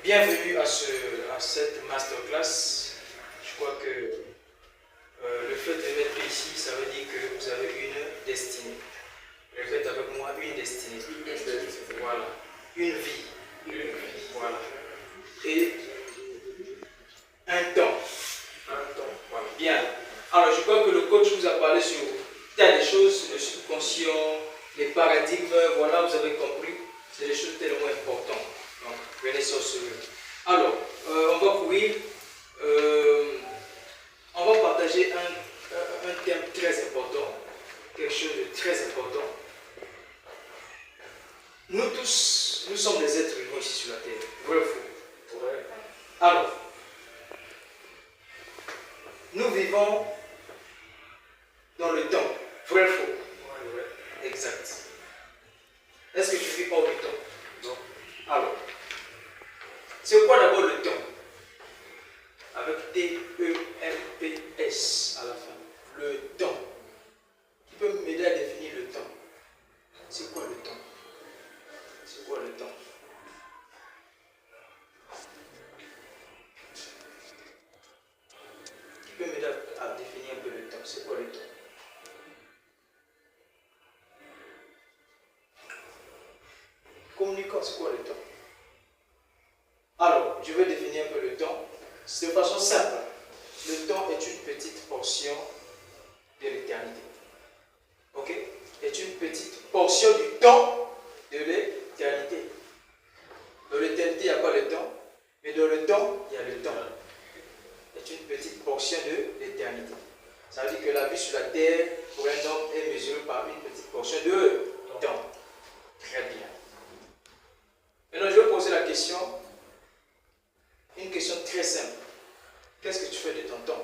Bienvenue à cette masterclass. Je crois que le fait de mettre ici, ça veut dire que vous avez une destinée. Répète avec moi, une destinée. Voilà. Une vie. Voilà. Et un temps. Voilà. Bien. Alors, je crois que le coach vous a parlé sur tas de choses, le subconscient, les paradigmes. Voilà, vous avez compris. C'est des choses tellement importantes. Donc, venez sur ce. Alors, on va courir. On va partager un thème très important, quelque chose de très important. Nous tous, nous sommes des êtres humains ici sur la terre. Vrai ou faux? Ouais. Alors, nous vivons dans le temps. Vrai ou faux? Ouais. Exact. Est-ce que tu vis hors du temps? Non. Alors, c'est quoi d'abord le temps? Avec T-E-M-P-S à la fin. Le temps. Tu peux m'aider à définir le temps? C'est quoi le temps? C'est quoi le temps? Tu peux m'aider à définir un peu le temps? C'est quoi le temps? Communiquons, c'est quoi le temps? Alors, je vais définir un peu le temps. C'est de façon simple. Le temps est une petite portion de l'éternité. Ok? Est une petite portion du temps de l'éternité. Dans l'éternité, il n'y a pas le temps, mais dans le temps, il y a le temps. C'est une petite portion de l'éternité. Ça veut dire que la vie sur la terre, pour un homme, est mesurée par une petite portion de temps. Très bien. Maintenant, je vais poser la question, une question très simple. Qu'est-ce que tu fais de ton temps?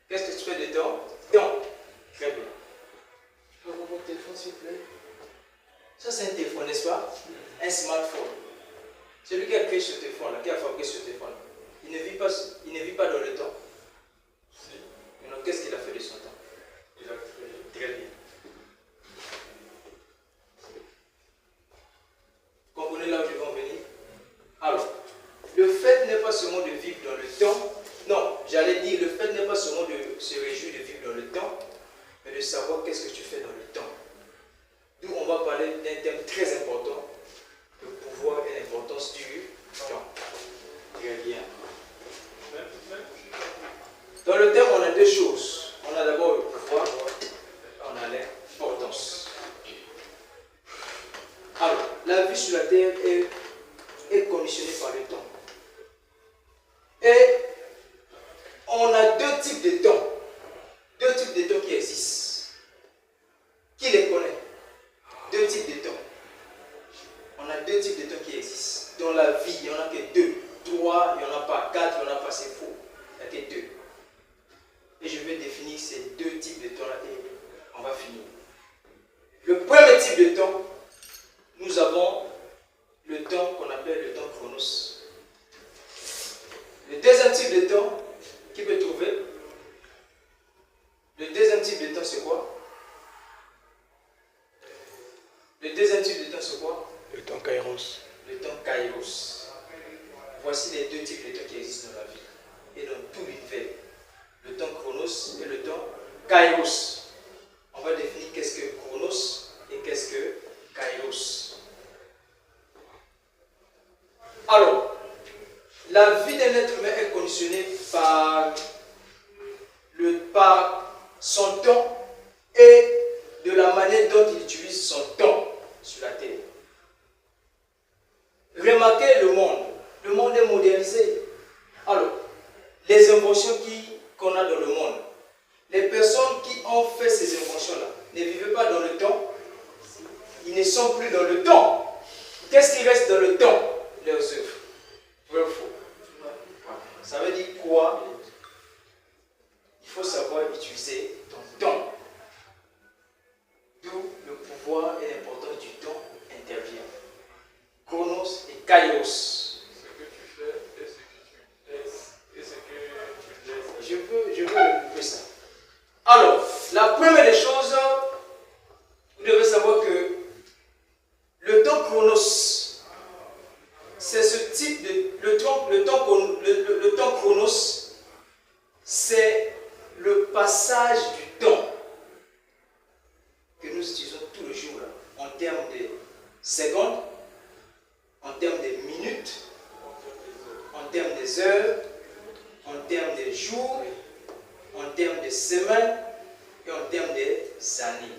Qu'est-ce que tu fais de ton temps? Très bien. Je peux avoir votre téléphone, s'il vous plaît? Ça, c'est un téléphone, n'est-ce pas? Un smartphone. Celui qui a créé ce téléphone-là, qui a fabriqué ce téléphone, il ne vit pas dans le temps. Si. Maintenant, qu'est-ce qu'il a fait de son temps? Il a créé. Très bien. Comprenez là où je vais en venir? Alors, le fait n'est pas seulement de vivre dans le temps. Non, j'allais dire, le fait n'est pas seulement de se réjouir de vivre dans le temps, mais de savoir qu'est-ce que tu fais dans le temps. D'où on va parler d'un thème très important, le pouvoir et l'importance du temps. Très bien. Dans le thème, on a deux choses. On a d'abord le pouvoir, on a l'importance. Alors, la vie sur la terre est conditionnée par le temps. Et on a deux types de temps. Deux types de temps qui existent. Qui les connaît? Deux types de temps. On a deux types de temps qui existent. Dans la vie, il n'y en a que deux. Trois, il n'y en a pas. Quatre, il n'y en a pas. C'est faux. Il n'y a que deux. Et je vais définir ces deux types de temps-là et on va finir. Le premier type de temps, nous avons le temps qu'on appelle le temps chronos. Le deuxième type de temps, qui peut trouver? Le deuxième type de temps, c'est quoi? Le deuxième type de temps, c'est quoi? Le temps kairos. Le temps kairos. Voici les deux types de temps qui existent dans la vie et dans tout l'univers. Le temps chronos et le temps kairos. On va définir qu'est-ce que chronos et qu'est-ce que kairos. Alors, la vie d'un être humain est conditionnée par son temps et de la manière dont il utilise son temps sur la terre. Remarquez le monde. Le monde est modernisé. Alors, les inventions qu'on a dans le monde, les personnes qui ont fait ces inventions-là ne vivaient pas dans le temps. Ils ne sont plus dans le temps. Qu'est-ce qui reste dans le temps? Leurs œuvres. Vrai ou faux? Ça veut dire quoi? Il faut savoir utiliser ton temps. D'où le pouvoir et l'importance du temps intervient. Chronos et kairos. Ce que tu fais et ce que tu laisses et ce que tu laisses. Je veux regrouper ça. Alors, la première des choses, vous devez savoir que le temps chronos secondes, en termes de minutes, en termes des heures, en termes de jours, en termes de semaines et en termes des années.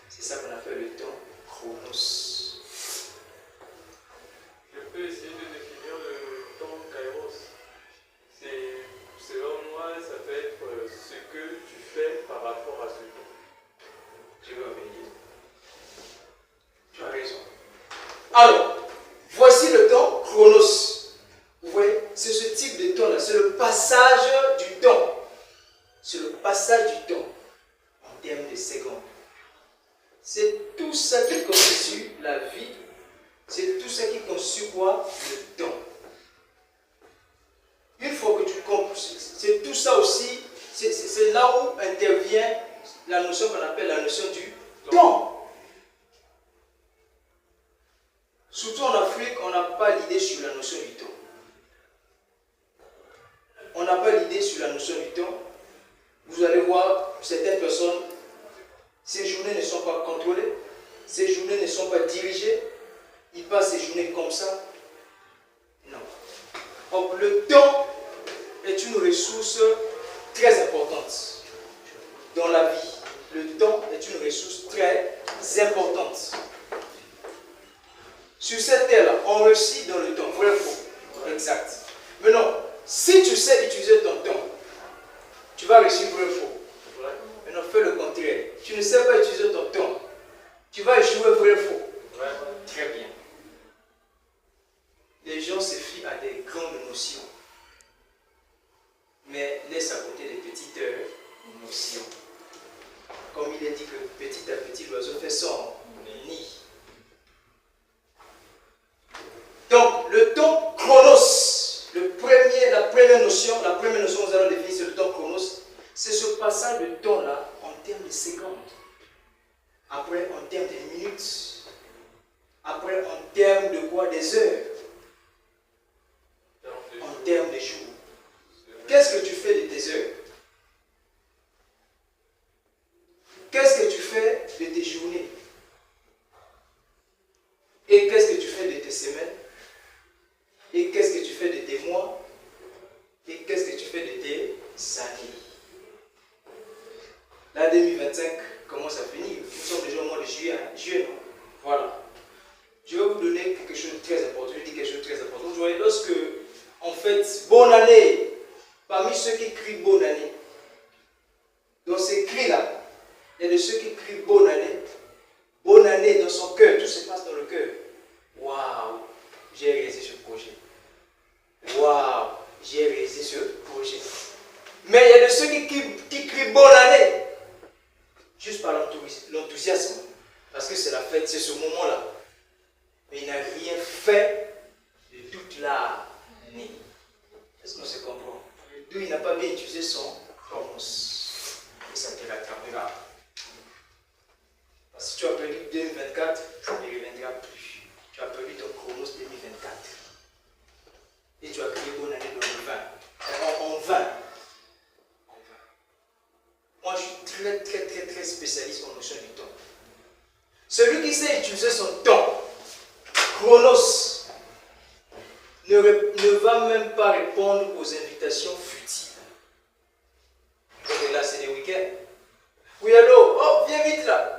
C'est ça qu'on appelle le temps chronos. Je peux essayer de définir le temps kairos. Selon moi, ça peut être ce que tu fais par rapport à ce temps. Je vais revenir. Tu as raison. Alors, voici le temps chronos. Vous voyez, c'est ce type de temps-là. C'est le passage du temps. C'est le passage du temps en termes de secondes. C'est tout ça qui constitue la vie. C'est tout ça qui constitue quoi? Le temps. Une fois que tu comprends, c'est tout ça aussi, c'est là où intervient la notion qu'on appelle la notion du temps. Surtout en Afrique, on n'a pas l'idée sur la notion du temps. On n'a pas l'idée sur la notion du temps. Vous allez voir, certaines personnes, ces journées ne sont pas contrôlées, ces journées ne sont pas dirigées, ils passent ces journées comme ça. Non. Donc, le temps est une ressource très importante dans la vie. Le temps est une ressource très importante. Sur cette terre-là, on réussit dans le temps, vrai ou faux? Exact. Maintenant, si tu sais utiliser ton temps, tu vas réussir vrai ou faux? Maintenant, fais le contraire. Tu ne sais pas utiliser ton temps, tu vas échouer vrai ou faux? Très bien. Les gens se fient à des grandes notions, mais laissent à côté des petites notions. Comme il est dit que petit à petit, l'oiseau fait son nid. Donc, le temps chronos, la première notion que nous allons définir, c'est le temps chronos. C'est ce passage de temps-là en termes de secondes. Après, en termes de minutes. Après, en termes de quoi? Des heures. En termes de jours. Qu'est-ce que tu fais de tes heures? Qu'est-ce que tu fais de tes journées? Et qu'est-ce que tu fais de tes semaines? Et qu'est-ce que tu fais de tes mois? Et qu'est-ce que tu fais de tes années? La 2025 commence à finir. Nous sommes déjà au mois de juillet, non? Voilà. Je vais vous donner quelque chose de très important. Je dis quelque chose de très important. Vous voyez, lorsque on fait bonne année, parmi ceux qui crient bonne année, dans ces cris-là, il y a de ceux qui crient bonne année dans son cœur, tout se passe dans le cœur. Waouh, j'ai réalisé ce projet. Waouh, j'ai réalisé ce projet. Mais il y a de ceux qui crient bonne année, juste par l'enthousiasme, parce que c'est la fête, c'est ce moment-là. Mais il n'a rien fait de toute l'année. Est-ce qu'on se comprend? D'où il n'a pas bien utilisé son chronos. Et ça te rattrapera. Si tu as perdu 2024, ça ne reviendra plus. Tu as perdu ton chronos 2024. Et tu as créé bonne année dans le 20. En 20. Moi, je suis très spécialiste en notion du temps. Celui qui sait utiliser son temps, chronos, ne va même pas répondre aux invitations futiles. Et là, c'est des week-ends. Oui, allô? Oh, viens vite là.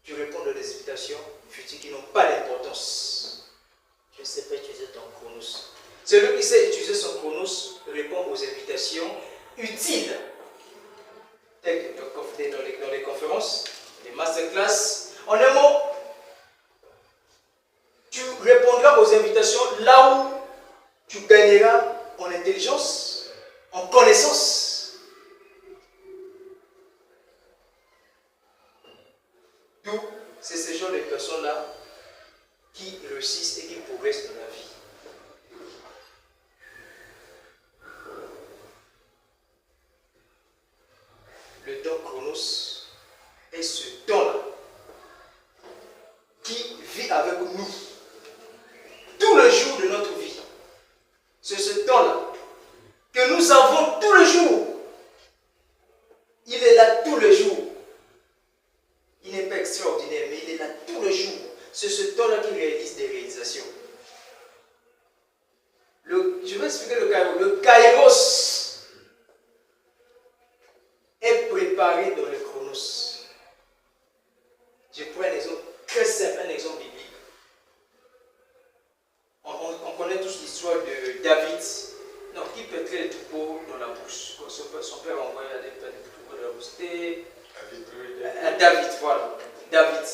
Tu réponds à des invitations futiles qui n'ont pas d'importance. Tu ne sais pas utiliser ton chronos. Celui qui sait utiliser son chronos répond aux invitations utiles. Dans les conférences, les masterclass. En un mot, tu répondras aux invitations là où tu gagneras en intelligence, en connaissance. D'où c'est ce genre de personnes-là qui réussissent et qui progressent dans la vie. Le temps chronos est ce temps-là qui vit avec nous tous les jours de notre vie. C'est ce temps-là que nous avons tous les jours. Il est là tous les jours. Il n'est pas extraordinaire, mais il est là tous les jours. c'est ce temps-là qui réalise des réalisations. Je vais expliquer le kairos. Le kairos est préparé dans le chronos. Je prends un exemple très simple, un exemple biblique. On connaît tous l'histoire de David, non, qui pétrait les troupeaux dans la bouche. Son père envoyait à des troupeaux dans la bouche. C'était David, voilà. David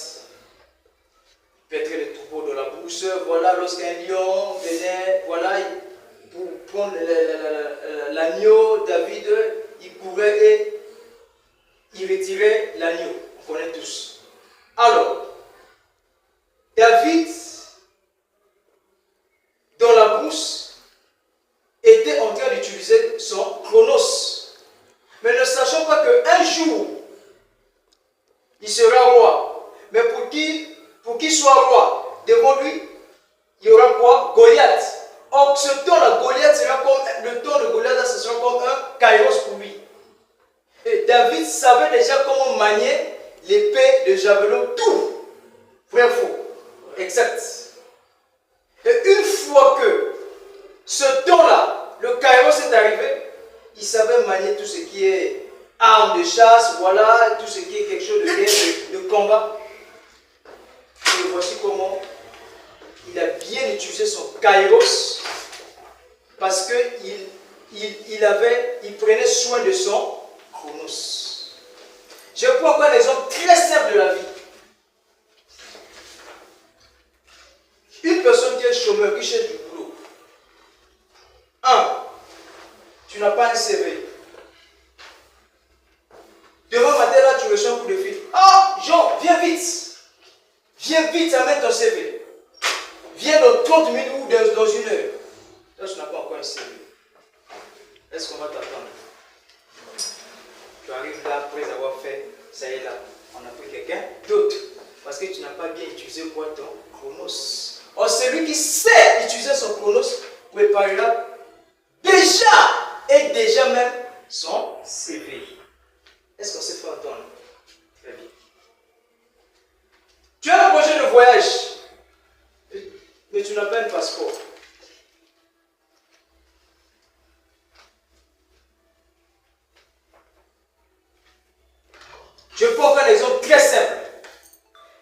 pétrait les troupeaux dans la bouche. Voilà, lorsqu'un lion venait, voilà, pour prendre l'agneau, David, il courait et il retirait l'agneau. On connaît tous. Alors, David, dans la brousse, était en train d'utiliser son chronos. Mais ne sachant pas qu'un jour, il sera roi. Mais pour qu'il soit roi, devant lui, il y aura quoi? Goliath. Or, ce temps-là, Goliath sera comme, le temps de Goliath, ce sera comme un kairos pour lui. Et David savait déjà comment manier l'épée de javelot, tout. Vrai ou faux? Exact. Et une fois que ce temps-là, le kairos est arrivé, il savait manier tout ce qui est armes de chasse, voilà, tout ce qui est quelque chose de guerre, de combat. Et voici comment il a bien utilisé son kairos, parce qu'il il prenait soin de son chronos. Je prends encore un exemple très simple de la vie. Une personne qui est chômeur, qui cherche du boulot. Tu n'as pas un CV. Demain matin, là, tu reçois un coup de fil. Ah, Jean, viens vite. Viens vite, amène ton CV. Viens dans 30 minutes ou dans une heure. Là, tu n'as pas encore un CV. Est-ce qu'on va t'attendre? Tu arrives là après avoir fait, ça y est là, on a pris quelqu'un d'autre. Parce que tu n'as pas bien utilisé quoi ton chronos. Or, celui qui sait utiliser son chronos préparera déjà même son CV. Est-ce qu'on s'est fait entendre? Très bien. Tu as un projet de voyage, mais tu n'as pas un passeport. Je prends un exemple très simple.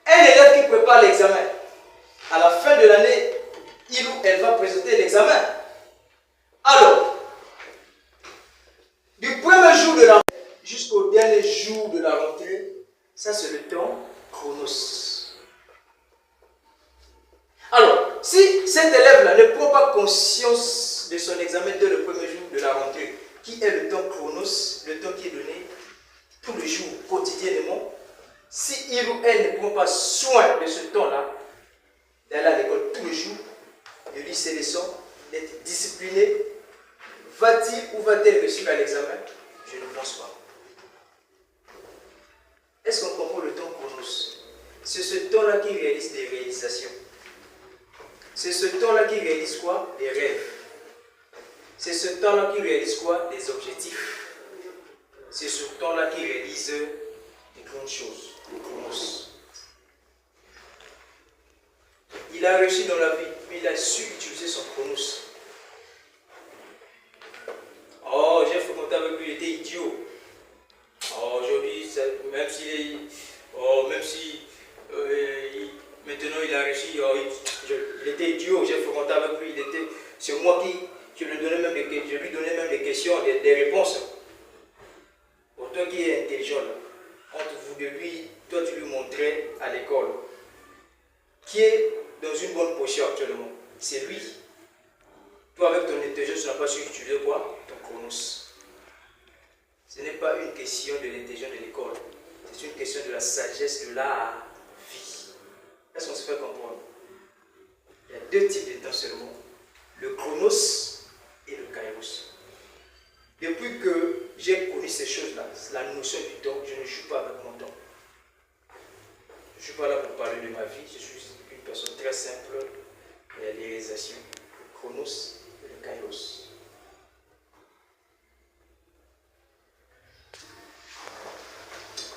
Un élève qui prépare l'examen, à la fin de l'année, il ou elle va présenter l'examen. Alors, du premier jour de la rentrée jusqu'au dernier jour de la rentrée, ça c'est le temps chronos. Alors, si cet élève-là ne prend pas conscience de son examen dès le premier jour de la rentrée, qui est le temps chronos, le temps qui est donné tous les jours, quotidiennement, si il ou elle ne prend pas soin de ce temps-là, d'aller à l'école tous les jours, de lire ses leçons, d'être discipliné, va-t-il ou va-t-elle réussir à l'examen? Je ne pense pas. Est-ce qu'on comprend le temps chronos? C'est ce temps-là qui réalise des réalisations. C'est ce temps-là qui réalise quoi? Des rêves. C'est ce temps-là qui réalise quoi? Des objectifs. C'est ce temps-là qui réalise des grandes choses, le chronos. Il a réussi dans la vie, mais il a su utiliser son chronos. Oh, j'ai fréquenté avec lui, il était idiot. Oh, aujourd'hui, même si maintenant il a réussi, oh, il était idiot, j'ai fréquenté avec lui, c'est moi qui lui donnais même des questions, des réponses. Pour toi qui es intelligent, entre vous de lui, toi tu lui montrais à l'école, qui est dans une bonne position actuellement, c'est lui. Toi avec ton intelligence, tu n'as pas su utiliser quoi? Ton chronos. Ce n'est pas une question de l'intelligence de l'école, c'est une question de la sagesse de la vie. Est-ce qu'on se fait comprendre? Il y a deux types de temps seulement, le chronos et le kairos. Depuis que j'ai connu ces choses-là, la notion du temps, je ne joue pas avec mon temps. Je ne suis pas là pour parler de ma vie, je suis une personne très simple, il y a des réalisations, le chronos et le kairos.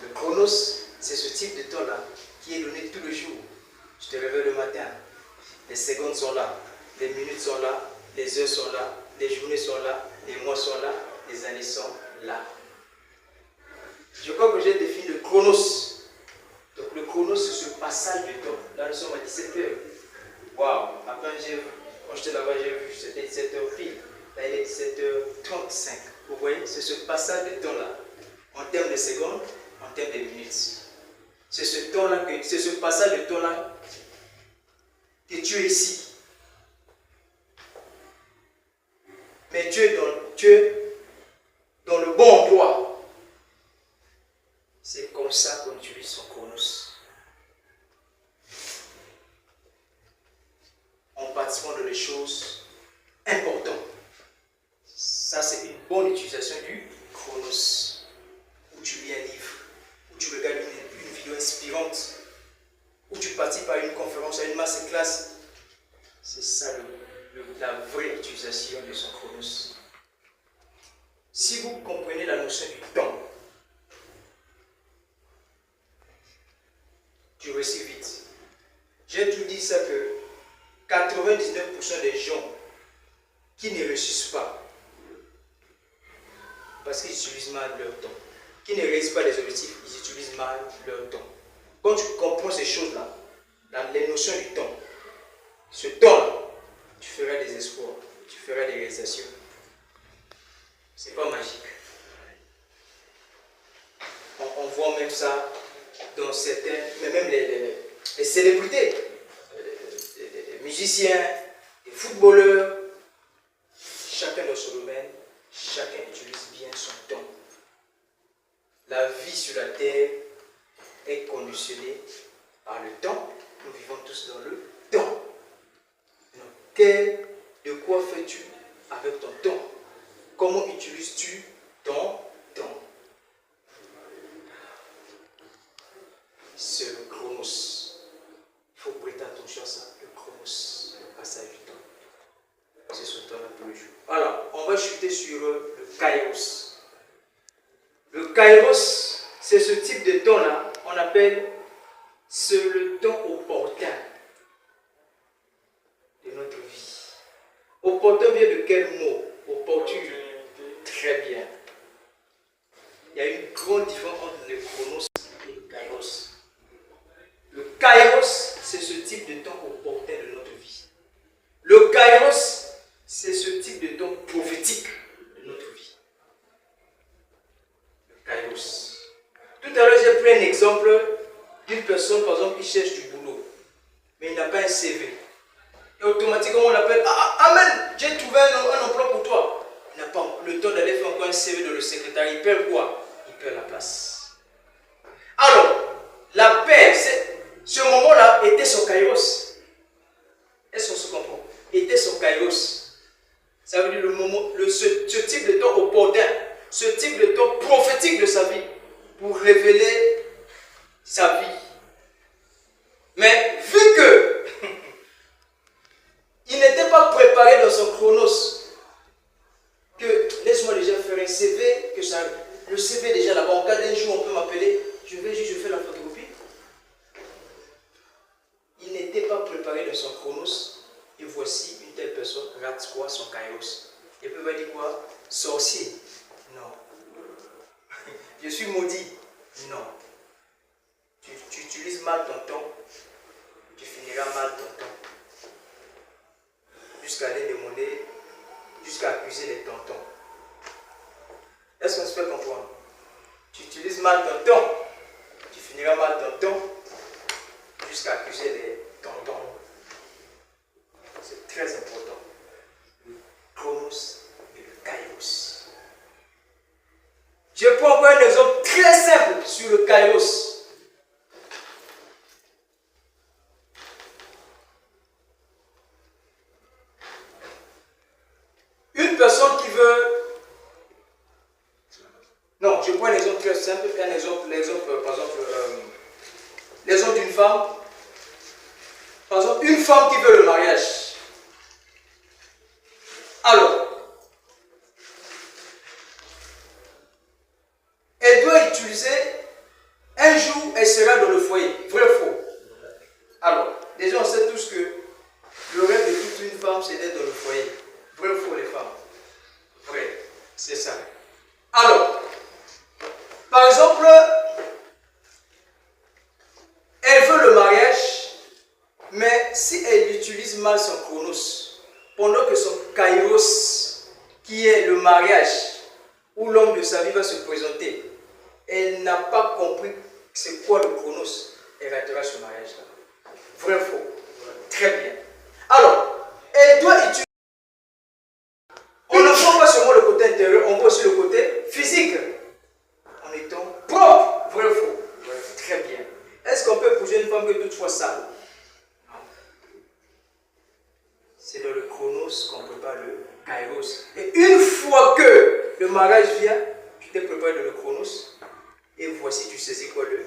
Le chronos, c'est ce type de temps-là qui est donné tous les jours. Tu te réveilles le matin, les secondes sont là, les minutes sont là, les heures sont là, les journées sont là, les mois sont là, les années sont là. Je crois que j'ai défini le chronos. Donc le chronos, c'est ce passage de temps. Là, nous sommes à 17 heures. Waouh! Après, quand j'étais là-bas, j'ai vu, c'était 17 heures pile. Là, il est 17h35. Vous voyez, c'est ce passage de temps-là. En termes de secondes, en termes de minutes. C'est ce temps-là, c'est ce passage de temps-là que tu es ici. Mais tu es dans le bon endroit. C'est comme ça qu'on utilise son chronos. En participant dans les choses importantes. Ça, c'est une bonne utilisation du chronos. Où tu lis un livre, où tu regardes une vidéo inspirante, où tu participes à une conférence, à une masterclass. C'est ça la vraie utilisation de son chronos. Si vous comprenez la notion du temps, tu réussis vite. J'ai tout dit ça que 99% des gens qui ne réussissent pas, parce qu'ils utilisent mal leur temps, qui ne réalisent pas les objectifs, ils utilisent mal leur temps. Quand tu comprends ces choses-là, les notions du temps, ce temps-là, tu feras des espoirs, tu feras des réalisations. C'est pas magique. On voit même ça dans certains, mais même les célébrités, les musiciens, les footballeurs, chacun dans son domaine, chacun utilise bien son temps. La vie sur la terre est conditionnée par le temps. Nous vivons tous dans le temps. Donc, de quoi fais-tu avec ton temps? Comment utilises-tu ton temps? C'est le chronos. Il faut prêter attention à ça. Le chronos, le passage du temps. C'est ce temps-là tous les jours. Alors, on va chuter sur le kairos. Le kairos, c'est ce type de temps-là. On appelle c'est le temps opportun de notre vie. Opportun vient de quel mot? Opportun. Très bien. Il y a une grande différence entre le chronos et le kairos. Le kairos, c'est ce type de temps opportun de notre vie. Le kairos, c'est ce type de temps prophétique de notre vie. Le kairos. Tout à l'heure, j'ai pris un exemple d'une personne, par exemple, qui cherche du boulot, mais il n'a pas un CV. Et automatiquement, on l'appelle, Amen, j'ai trouvé un emploi pour toi. Il n'a pas le temps d'aller faire encore un CV dans le secrétariat. Il perd quoi? Il perd la place. Alors, la paix, ce moment-là était son kairos. Est-ce qu'on se comprend? Était son kairos. Ça veut dire le moment, ce type de temps opportun, ce type de temps prophétique de sa vie, pour révéler sa vie. Mais vu que il n'était pas préparé dans son chronos, que laisse-moi déjà faire un CV, que ça, le CV déjà là-bas, en cas d'un jour on peut m'appeler, je fais la photocopie. Il n'était pas préparé dans son chronos, et voici une telle personne rate quoi? Son kairos. Il peut pas dire quoi? Sorcier. Non. Je suis maudit. Non. Tu utilises mal ton temps, tu finiras mal ton temps. Jusqu'à aller demander, jusqu'à accuser les tontons. Est-ce qu'on se fait comprendre? Tu utilises mal ton temps, tu finiras mal ton temps, jusqu'à accuser les tontons. C'est très important. Le chronos et le kairos. Je prends encore un exemple très simple sur le kairos. Une personne qui veut... Non, je prends un exemple très simple, l'exemple d'une femme. Par exemple, une femme qui veut le mariage. Alors, elle doit utiliser, un jour, elle sera dans le foyer. Vrai ou faux? Alors, Alors, déjà on sait tous que le rêve de toute une femme, c'est d'être dans le foyer. Vrai ou faux les femmes? Vrai, c'est ça. Alors, par exemple, elle veut le mariage, mais si elle utilise mal son chronos, pendant que son kairos, qui est le mariage, où l'homme de sa vie va se présenter, elle n'a pas compris c'est quoi le chronos, elle ratera ce mariage-là. Vrai ou faux? Très bien. Alors, elle doit utiliser. On ne voit pas seulement le côté intérieur, on voit aussi le côté physique. En étant propre. Vrai ou faux? Très bien. Est-ce qu'on peut épouser une femme que toute soit sale? Non. C'est dans le chronos qu'on prépare le kairos. Et une fois que le mariage vient, tu t'es préparé dans le chronos. Et voici, tu saisis quoi le